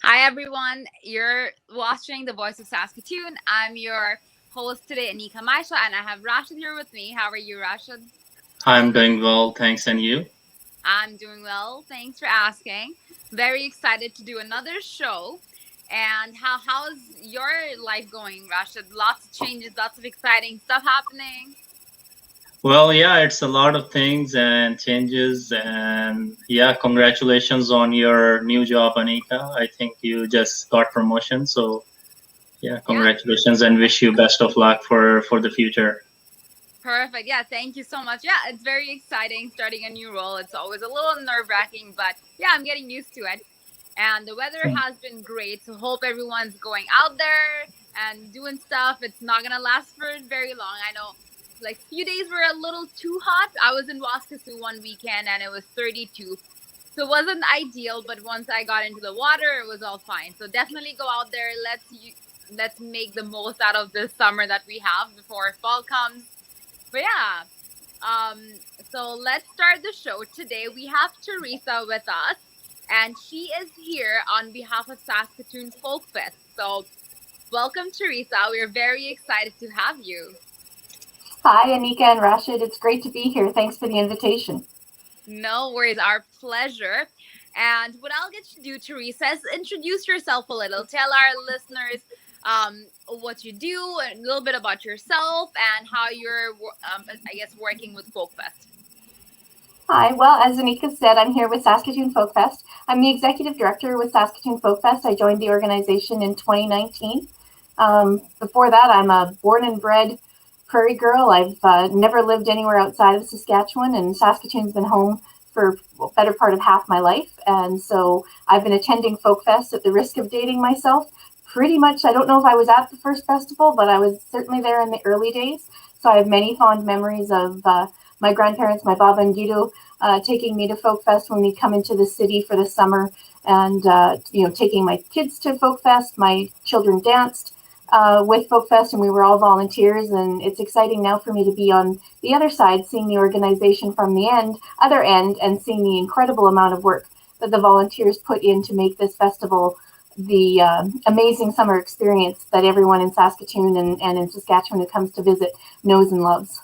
Hi, everyone. You're watching The Voice of Saskatoon. I'm your host today, Anika Maisha, and I have Rashid here with me. How are you, Rashid? I'm doing well, thanks. And you? I'm doing well. Thanks for asking. Very excited to do another show. And how's your life going, Rashid? Lots of changes, lots of exciting stuff happening. Well, yeah, it's a lot of things and changes. And yeah, congratulations on your new job, Anika. I think you just got promotion. So yeah, Yeah, congratulations and wish you best of luck for the future. perfect. Yeah, thank you so much. Yeah, it's very exciting starting a new role. It's always a little nerve wracking, but yeah, I'm getting used to it. And the weather has been great. So hope everyone's going out there and doing stuff. It's not gonna last for very long. I know like few days were a little too hot. I was in Saskatoon one weekend and it was 32. So it wasn't ideal, but once I got into the water, it was all fine. So definitely go out there. Let's make the most out of this summer that we have before fall comes. But yeah, um, so let's start the show. Today we have Teresa with us, and she is here on behalf of Saskatoon Folkfest. So welcome, Teresa. We're very excited to have you. Hi, Anika and Rashid. It's great to be here. Thanks for the invitation. No worries, our pleasure. And what I'll get you to do, Teresa, is introduce yourself a little. Tell our listeners what you do, a little bit about yourself, and how you're, I guess, working with Folkfest. Hi, well, as Anika said, I'm here with Saskatoon Folkfest. I'm the executive director with Saskatoon Folkfest. I joined the organization in 2019. Before that, I'm a born and bred prairie girl. I've never lived anywhere outside of Saskatchewan, and Saskatoon's been home for a better part of half my life. And so I've been attending Folkfest at the risk of dating myself. Pretty much, I don't know if I was at the first festival, but I was certainly there in the early days. So I have many fond memories of my grandparents, my Baba and Guido, taking me to Folkfest when we come into the city for the summer, and taking my kids to Folkfest. My children danced with Folkfest, and we were all volunteers. And it's exciting now for me to be on the other side, seeing the organization from the other end, and seeing the incredible amount of work that the volunteers put in to make this festival the amazing summer experience that everyone in Saskatoon and in Saskatchewan who comes to visit knows and loves.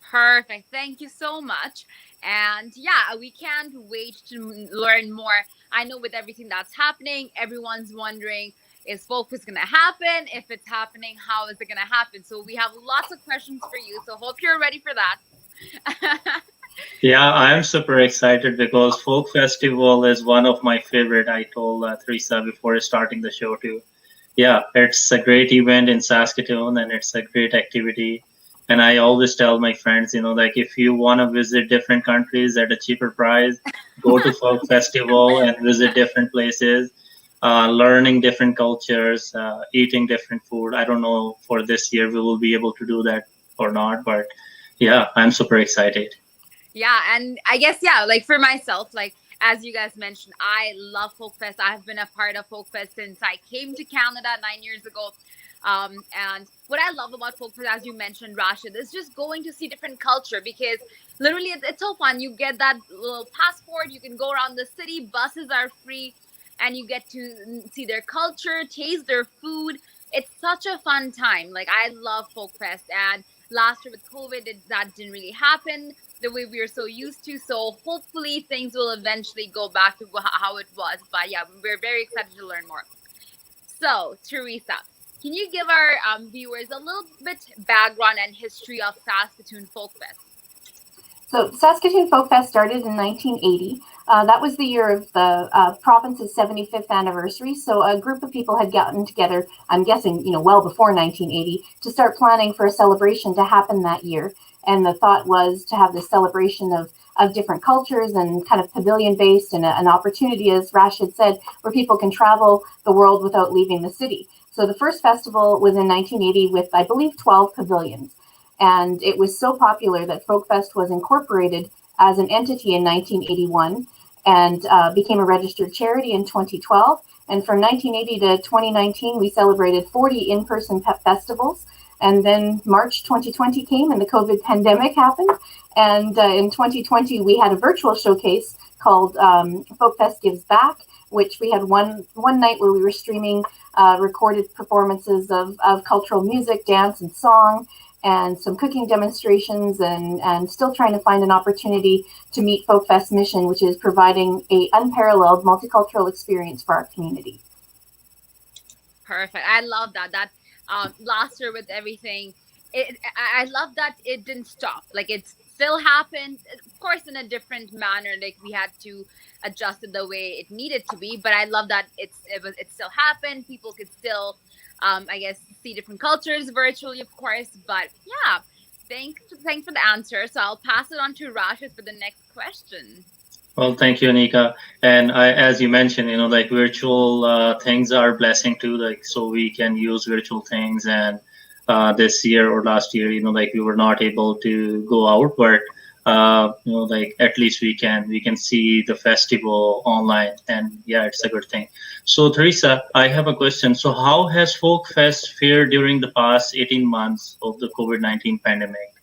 Perfect. Thank you so much. And yeah, we can't wait to learn more. I know with everything that's happening, everyone's wondering, is Focus going to happen? If it's happening, how is it going to happen? So we have lots of questions for you. So hope you're ready for that. Yeah, I'm super excited because Folk Festival is one of my favorite. I told Teresa before starting the show too. Yeah, it's a great event in Saskatoon and it's a great activity. And I always tell my friends, like if you want to visit different countries at a cheaper price, go to Folk Festival and visit different places, learning different cultures, eating different food. I don't know for this year we will be able to do that or not, but yeah, I'm super excited. Yeah, and I guess yeah, like for myself, like as you guys mentioned, I love Folkfest. I've been a part of Folkfest since I came to Canada 9 years ago. And what I love about Folkfest, as you mentioned, Rashid, is just going to see different culture because literally it's so fun. You get that little passport, you can go around the city, buses are free, and you get to see their culture, taste their food. It's such a fun time. Like I love Folkfest, and last year with COVID, that didn't really happen the way we are so used to. So hopefully things will eventually go back to how it was. But yeah, we're very excited to learn more. So, Teresa, can you give our viewers a little bit background and history of Saskatoon Folkfest? So Saskatoon Folk Fest started in 1980. That was the year of the province's 75th anniversary. So a group of people had gotten together, I'm guessing, well before 1980, to start planning for a celebration to happen that year. And the thought was to have this celebration of different cultures and kind of pavilion based, and an opportunity, as Rashid said, where people can travel the world without leaving the city. So the first festival was in 1980 with, I believe, 12 pavilions. And it was so popular that Folkfest was incorporated as an entity in 1981 and became a registered charity in 2012. And from 1980 to 2019, we celebrated 40 in-person festivals. And then March 2020 came and the COVID pandemic happened. And in 2020, we had a virtual showcase called Folkfest Gives Back. which we had one night where we were streaming recorded performances of cultural music, dance, and song, and some cooking demonstrations, and still trying to find an opportunity to meet Folkfest's mission, which is providing a unparalleled multicultural experience for our community. Perfect. I love that. That last year with everything, I love that it didn't stop. Like it still happened, of course, in a different manner. Like we had to adjust it the way it needed to be. But I love that it still happened. People could still, I guess, see different cultures virtually, of course. But yeah, thanks for the answer. So I'll pass it on to Rashid for the next question. Well, thank you, Anika. And as you mentioned, like virtual things are a blessing too. Like, so we can use virtual things. And this year or last year, like we were not able to go out, but like at least we can see the festival online, and yeah, it's a good thing. So, Teresa, I have a question. So, how has Folkfest fared during the past 18 months of the COVID-19 pandemic?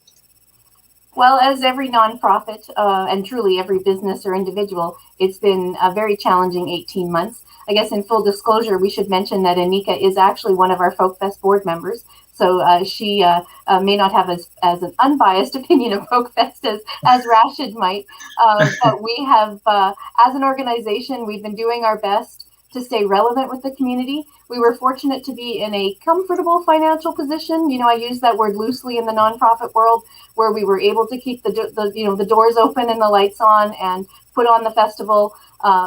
Well, as every nonprofit and truly every business or individual, it's been a very challenging 18 months. I guess in full disclosure, we should mention that Anika is actually one of our Folkfest board members. So she may not have as an unbiased opinion of Folkfest as Rashid might. But we have, as an organization, we've been doing our best to stay relevant with the community. We were fortunate to be in a comfortable financial position. I use that word loosely in the nonprofit world, where we were able to keep the doors open and the lights on and put on the festival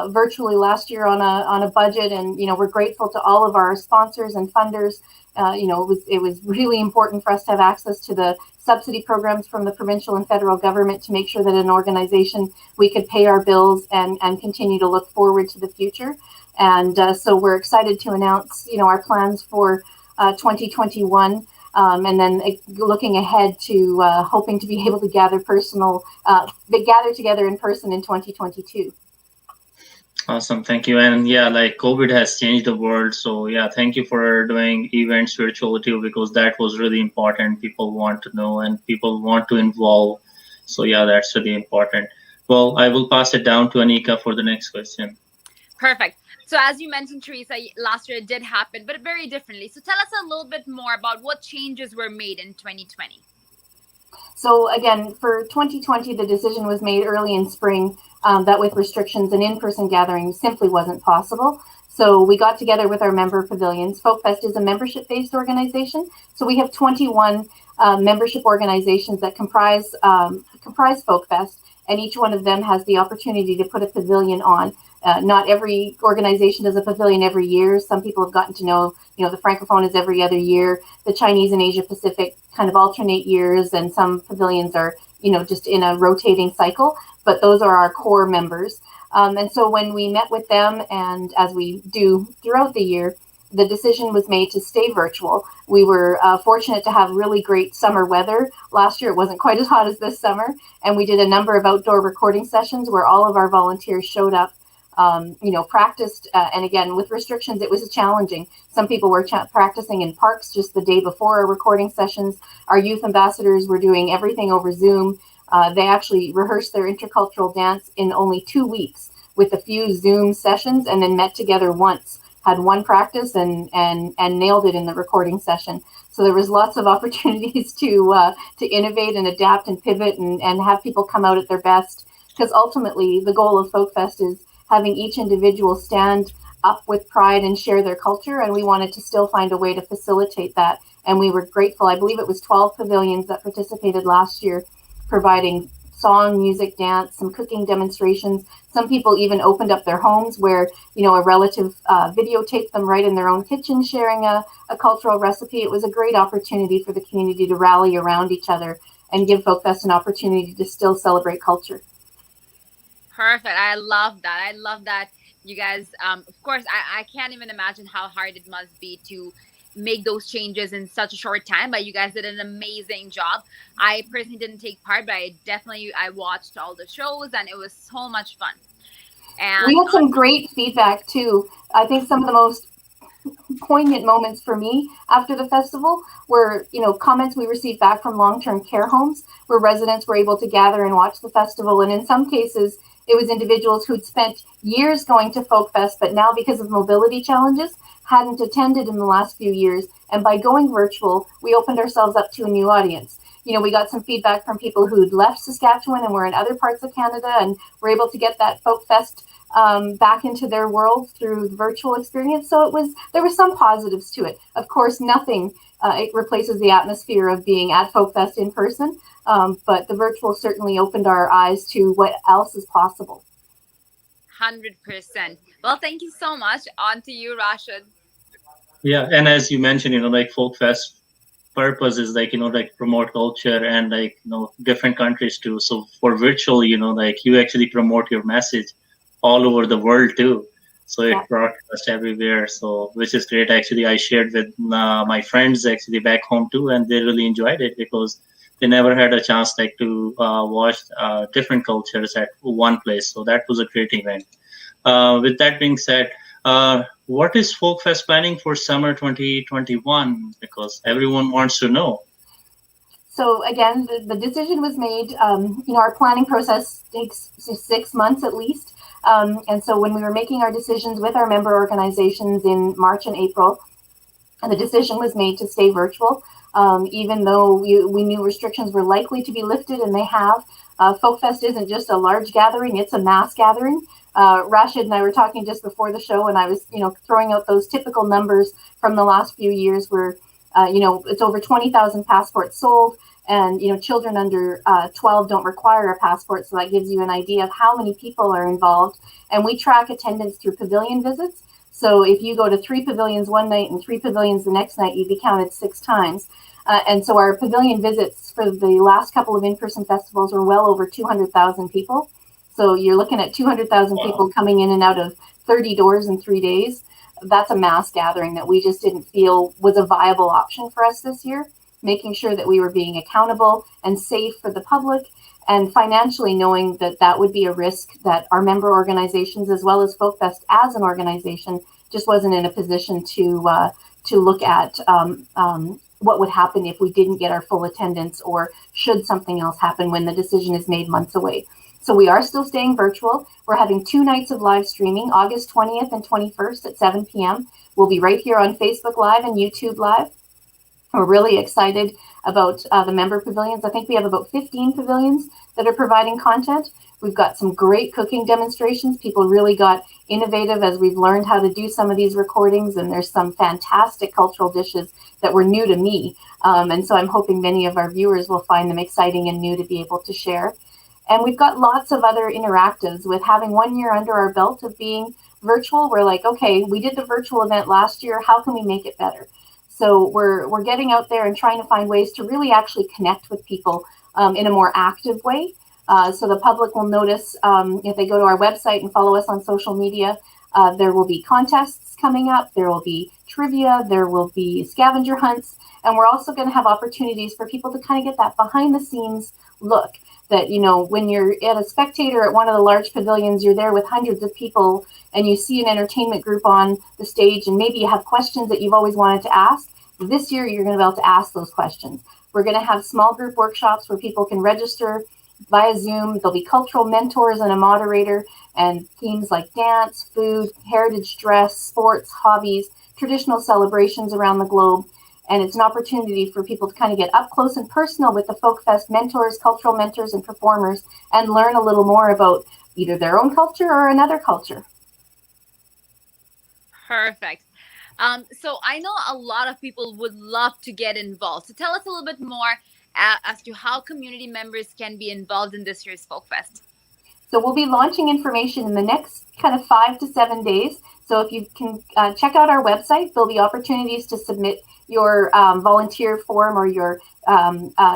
virtually last year on a budget. And we're grateful to all of our sponsors and funders. It was really important for us to have access to the subsidy programs from the provincial and federal government to make sure that an organization, we could pay our bills and continue to look forward to the future. And so we're excited to announce, our plans for 2021, and then looking ahead to hoping to be able to gather together in person in 2022. Awesome, thank you. And yeah, like COVID has changed the world. So yeah, thank you for doing events virtually too, because that was really important. People want to know and people want to involve. So yeah, that's really important. Well, I will pass it down to Anika for the next question. Perfect. So as you mentioned, Teresa, last year it did happen, but very differently. So tell us a little bit more about what changes were made in 2020. So again, for 2020, the decision was made early in spring that with restrictions, an in-person gathering simply wasn't possible. So we got together with our member pavilions. Folkfest is a membership-based organization. So we have 21 membership organizations that comprise Folkfest, and each one of them has the opportunity to put a pavilion on. Not every organization does a pavilion every year. Some people have gotten to know, the Francophone is every other year. The Chinese and Asia Pacific kind of alternate years, and some pavilions are, just in a rotating cycle. But those are our core members. And so when we met with them, and as we do throughout the year, the decision was made to stay virtual. We were fortunate to have really great summer weather. Last year, it wasn't quite as hot as this summer. And we did a number of outdoor recording sessions where all of our volunteers showed up, practiced. And again, with restrictions, it was challenging. Some people were practicing in parks just the day before our recording sessions. Our youth ambassadors were doing everything over Zoom. They actually rehearsed their intercultural dance in only 2 weeks with a few Zoom sessions, and then met together once, had one practice and nailed it in the recording session. So there was lots of opportunities to innovate and adapt and pivot and have people come out at their best, because ultimately the goal of Folkfest is having each individual stand up with pride and share their culture. And we wanted to still find a way to facilitate that. And we were grateful. I believe it was 12 pavilions that participated last year, providing song, music, dance, some cooking demonstrations. Some people even opened up their homes where, a relative videotaped them right in their own kitchen, sharing a cultural recipe. It was a great opportunity for the community to rally around each other and give Folkfest an opportunity to still celebrate culture. Perfect. I love that. I love that you guys, of course, I can't even imagine how hard it must be to make those changes in such a short time, but you guys did an amazing job. I personally didn't take part, but I watched all the shows, and it was so much fun. And we had some great feedback too. I think some of the most poignant moments for me after the festival were, comments we received back from long-term care homes where residents were able to gather and watch the festival. And in some cases, It was individuals who'd spent years going to Folkfest, but now because of mobility challenges, hadn't attended in the last few years. And by going virtual, we opened ourselves up to a new audience. We got some feedback from people who'd left Saskatchewan and were in other parts of Canada and were able to get that Folkfest back into their world through the virtual experience. So there were some positives to it. Of course, nothing it replaces the atmosphere of being at Folkfest in person, but the virtual certainly opened our eyes to what else is possible. 100%. Well, thank you so much. On to you, Rashid. Yeah, and as you mentioned, like Folkfest purpose is like promote culture and different countries too. So for virtual, you actually promote your message all over the world too. So it broadcasts everywhere. So which is great. Actually, I shared with my friends actually back home too, and they really enjoyed it because they never had a chance to watch different cultures at one place. So that was a great event. With that being said, what is Folkfest planning for summer 2021? Because everyone wants to know. So again, the decision was made. Our planning process takes 6 months at least. And so when we were making our decisions with our member organizations in March and April, the decision was made to stay virtual, even though we knew restrictions were likely to be lifted, and they have. Folkfest isn't just a large gathering, it's a mass gathering. Rashid and I were talking just before the show, and I was, throwing out those typical numbers from the last few years where, it's over 20,000 passports sold, and, children under 12 don't require a passport. So that gives you an idea of how many people are involved. And we track attendance through pavilion visits. So if you go to 3 pavilions one night and 3 pavilions the next night, you'd be counted 6 times. And so our pavilion visits for the last couple of in-person festivals were well over 200,000 people. So you're looking at 200,000 people coming in and out of 30 doors in 3 days. That's a mass gathering that we just didn't feel was a viable option for us this year, making sure that we were being accountable and safe for the public, and financially knowing that that would be a risk that our member organizations, as well as Folkfest as an organization, just wasn't in a position to look at what would happen if we didn't get our full attendance, or should something else happen when the decision is made months away. So we are still staying virtual. We're having 2 nights of live streaming, August 20th and 21st at 7 p.m. We'll be right here on Facebook Live and YouTube Live. We're really excited about the member pavilions. I think we have about 15 pavilions that are providing content. We've got some great cooking demonstrations. People really got innovative as we've learned how to do some of these recordings, and there's some fantastic cultural dishes that were new to me. And so I'm hoping many of our viewers will find them exciting and new to be able to share. And we've got lots of other interactives. With having 1 year under our belt of being virtual, we're like, okay, we did the virtual event last year. How can we make it better? So we're getting out there and trying to find ways to really actually connect with people in a more active way. So the public will notice if they go to our website and follow us on social media, there will be contests coming up. There will be trivia. There will be scavenger hunts. And we're also going to have opportunities for people to kind of get that behind the scenes look. That, when you're at a spectator at one of the large pavilions, you're there with hundreds of people and you see an entertainment group on the stage, and maybe you have questions that you've always wanted to ask. This year, you're going to be able to ask those questions. We're going to have small group workshops where people can register via Zoom. There'll be cultural mentors and a moderator, and themes like dance, food, heritage dress, sports, hobbies, traditional celebrations around the globe. And it's an opportunity for people to kind of get up close and personal with the Folkfest mentors, cultural mentors, and performers, and learn a little more about either their own culture or another culture. Perfect. So I know a lot of people would love to get involved. So tell us a little bit more as to how community members can be involved in this year's Folkfest. So we'll be launching information in the next kind of 5 to 7 days. So if you can check out our website, there'll be opportunities to submit your volunteer form or your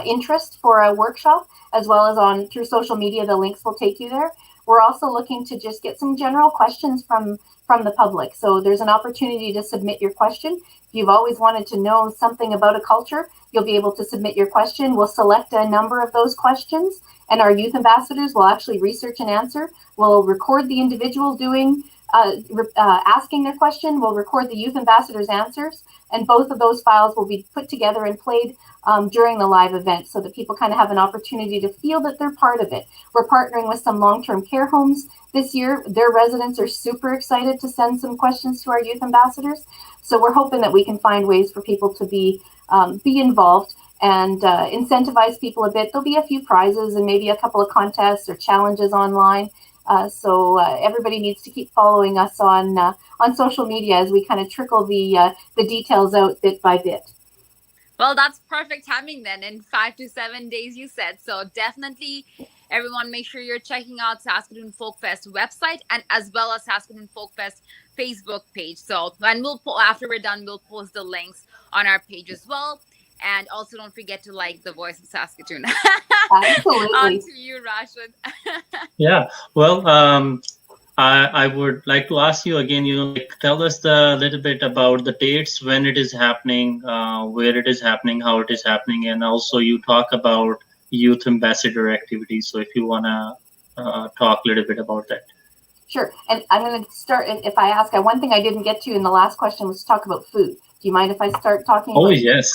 interest for a workshop, as well as through social media. The links will take you there. We're also looking to just get some general questions from the public. So there's an opportunity to submit your question. If you've always wanted to know something about a culture, you'll be able to submit your question. We'll select a number of those questions, and our youth ambassadors will actually research and answer. We'll record the individual doing asking their question. We'll record the youth ambassadors' answers, and both of those files will be put together and played during the live event so that people kind of have an opportunity to feel that they're part of it. We're partnering with some long-term care homes this year. Their residents are super excited to send some questions to our youth ambassadors. So we're hoping that we can find ways for people to be involved and incentivize people a bit. There'll be a few prizes and maybe a couple of contests or challenges online. So everybody needs to keep following us on social media as we kind of trickle the details out bit by bit. Well, that's perfect timing then, in 5 to 7 days, you said. So definitely, everyone, make sure you're checking out Saskatoon Folkfest website and as well as Saskatoon Folkfest Facebook page. So, and after we're done, we'll post the links on our page as well. And also, don't forget to like the Voice of Saskatoon. Absolutely. On to you, Rashid. Yeah. Well, I would like to ask you again, tell us a little bit about the dates, when it is happening, where it is happening, how it is happening, and also you talk about youth ambassador activities. So if you want to talk a little bit about that. Sure. And I'm going to start, if I ask, one thing I didn't get to in the last question was to talk about food. Do you mind if I start talking about yes.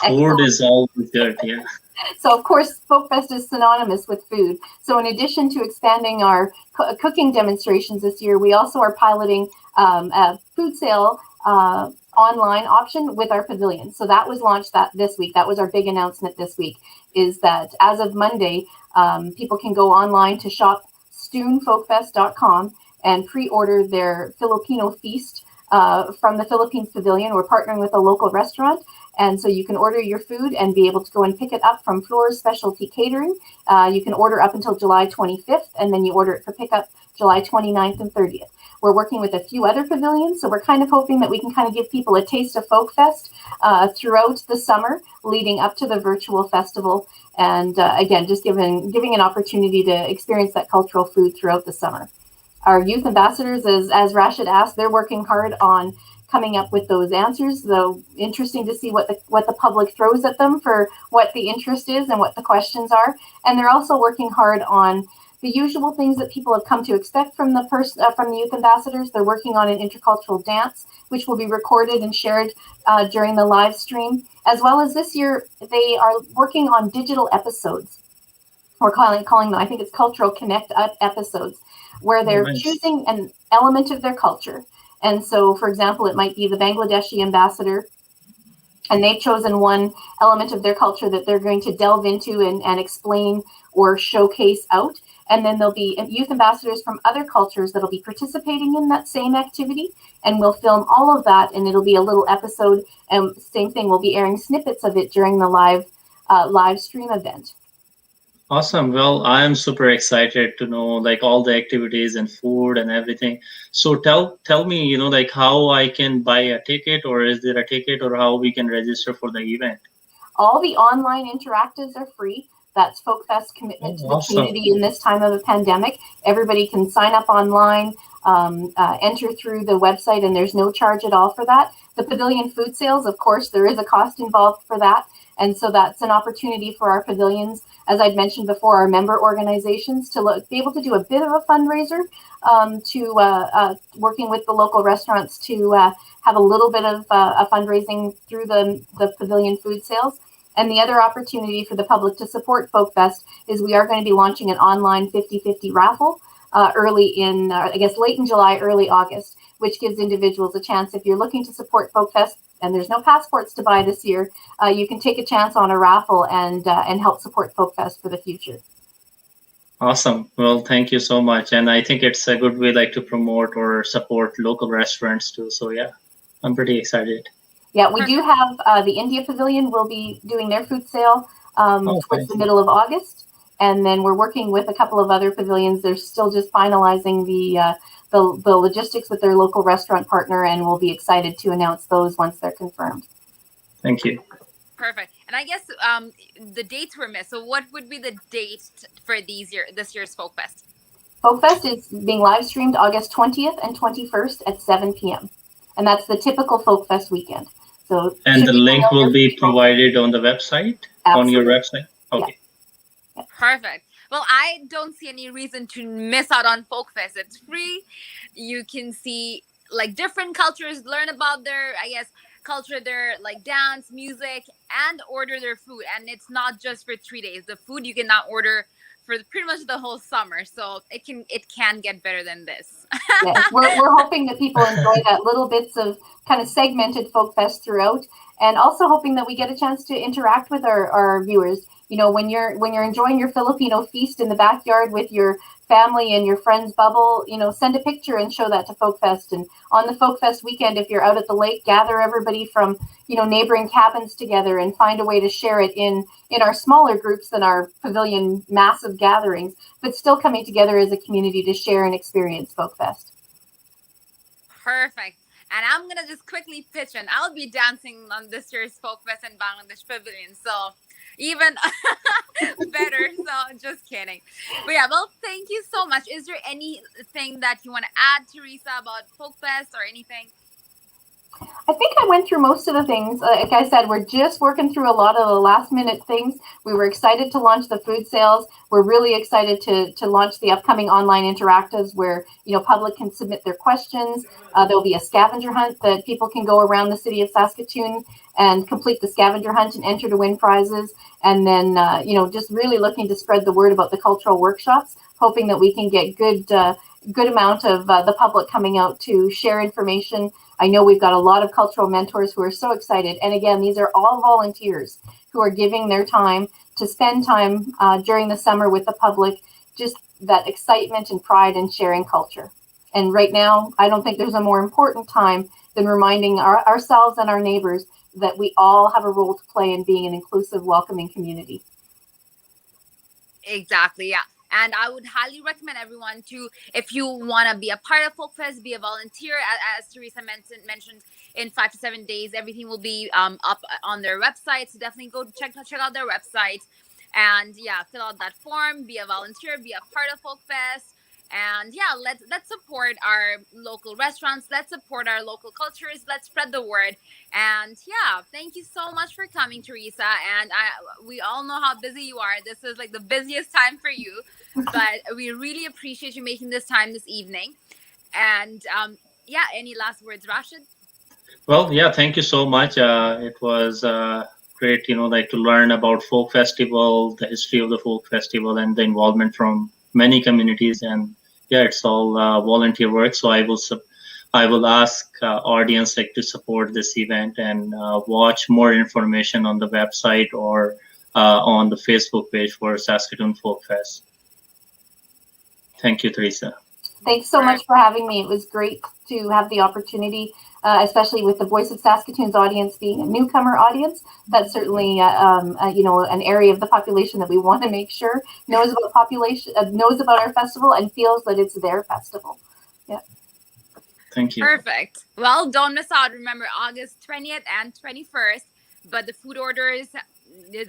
Food is always good, yeah. So, of course, Folkfest is synonymous with food. So in addition to expanding our cooking demonstrations this year, we also are piloting a food sale online option with our pavilion. So that was launched this week. That was our big announcement this week, is that as of Monday, people can go online to shop stoonfolkfest.com and pre-order their Filipino feast from the Philippines Pavilion. We're partnering with a local restaurant. And so you can order your food and be able to go and pick it up from Floor's Specialty Catering. You can order up until July 25th, and then you order it for pickup July 29th and 30th. We're working with a few other pavilions, so we're kind of hoping that we can kind of give people a taste of Folkfest throughout the summer leading up to the virtual festival. And again, just giving an opportunity to experience that cultural food throughout the summer. Our youth ambassadors, as Rashid asked, they're working hard on coming up with those answers, though interesting to see what the public throws at them for what the interest is and what the questions are. And they're also working hard on the usual things that people have come to expect from the youth ambassadors. They're working on an intercultural dance, which will be recorded and shared during the live stream, as well as this year they are working on digital episodes. We're calling them, I think it's Cultural Connect episodes, where they're choosing an element of their culture. And so, for example, it might be the Bangladeshi ambassador, and they've chosen one element of their culture that they're going to delve into and explain or showcase out. And then there'll be youth ambassadors from other cultures that'll be participating in that same activity, and we'll film all of that, and it'll be a little episode. And same thing, we'll be airing snippets of it during the live stream event. Awesome. Well, I am super excited to know all the activities and food and everything. So tell me, how I can buy a ticket, or is there a ticket, or how we can register for the event? All the online interactives are free. That's Folkfest's commitment to the community in this time of a pandemic. Everybody can sign up online, enter through the website, and there's no charge at all for that. The pavilion food sales, of course, there is a cost involved for that. And so that's an opportunity for our pavilions, as I'd mentioned before, our member organizations to be able to do a bit of a fundraiser, working with the local restaurants to have a little bit of a fundraising through the pavilion food sales. And the other opportunity for the public to support Folkfest is we are going to be launching an online 50-50 raffle late in July, early August, which gives individuals a chance. If you're looking to support Folkfest and there's no passports to buy this year, you can take a chance on a raffle and help support Folkfest for the future. Awesome. Well, thank you so much. And I think it's a good way to promote or support local restaurants too. So yeah, I'm pretty excited. Yeah, we do have the India Pavilion will be doing their food sale towards the middle of August. And then we're working with a couple of other pavilions. They're still just finalizing the logistics with their local restaurant partner, and we'll be excited to announce those once they're confirmed. Thank you. Perfect. And I guess the dates were missed. So what would be the date for this year's Folkfest? Folkfest is being live streamed August 20th and 21st at 7 p.m. And that's the typical Folkfest weekend. And the link will be provided on the website, on your website? Okay. Yeah. Perfect. Well, I don't see any reason to miss out on Folkfest. It's free. You can see like different cultures, learn about their, I guess, culture, their like dance, music, and order their food. And it's not just for 3 days. The food you can now order for pretty much the whole summer. So it can get better than this. Yes, we're hoping that people enjoy that little bits of kind of segmented folk fest throughout, and also hoping that we get a chance to interact with our viewers. You know, when you're enjoying your Filipino feast in the backyard with your family and your friends bubble, you know, send a picture and show that to Folk Fest. And on the Folk Fest weekend, if you're out at the lake, gather everybody from, you know, neighboring cabins together and find a way to share it in our smaller groups than our pavilion massive gatherings, but still coming together as a community to share and experience Folk Fest. Perfect. And I'm gonna just quickly pitch in. I'll be dancing on this year's Folkfest in Bangladesh Pavilion. So even better. So just kidding. But yeah, well, thank you so much. Is there anything that you want to add, Teresa, about Folkfest or anything? I think I went through most of the things. Like I said, we're just working through a lot of the last minute things. We were excited to launch the food sales. We're really excited to launch the upcoming online interactives where, you know, public can submit their questions. There'll be a scavenger hunt that people can go around the city of Saskatoon and complete the scavenger hunt and enter to win prizes. And then, you know, just really looking to spread the word about the cultural workshops, hoping that we can get good amount of the public coming out to share information. I know we've got a lot of cultural mentors who are so excited. And again, these are all volunteers who are giving their time to spend time during the summer with the public, just that excitement and pride in sharing culture. And right now, I don't think there's a more important time than reminding ourselves and our neighbors that we all have a role to play in being an inclusive, welcoming community. Exactly, yeah. And I would highly recommend everyone to, if you want to be a part of Folkfest, be a volunteer. As Teresa mentioned, in 5 to 7 days, everything will be up on their website. So definitely go check out their website, and yeah, fill out that form, be a volunteer, be a part of Folkfest. And yeah, let's support our local restaurants. Let's support our local cultures. Let's spread the word. And yeah, thank you so much for coming, Teresa. And we all know how busy you are. This is like the busiest time for you, but we really appreciate you making this time this evening. And yeah, any last words, Rashid? Well, yeah, thank you so much. It was great, you know, like to learn about folk festival, the history of the folk festival, and the involvement from many communities. And yeah, it's all volunteer work. So I will ask audience like to support this event and watch more information on the website or on the Facebook page for Saskatoon Folk Fest. Thank you, Teresa. Thanks so much for having me. It was great to have the opportunity, especially with the Voice of Saskatoon's audience being a newcomer audience. That's certainly, you know, an area of the population that we want to make sure knows about our festival and feels that it's their festival. Yeah. Thank you. Perfect. Well, don't miss out. Remember, August 20th and 21st. But the food orders,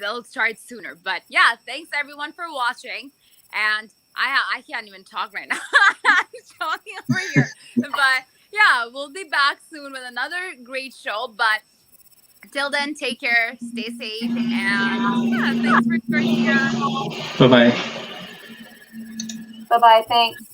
they'll start sooner. But yeah, thanks everyone for watching. And I can't even talk right now. I'm talking over here. But yeah, we'll be back soon with another great show. But till then, take care, stay safe, and yeah, thanks for joining us. Bye-bye. Bye-bye. Thanks.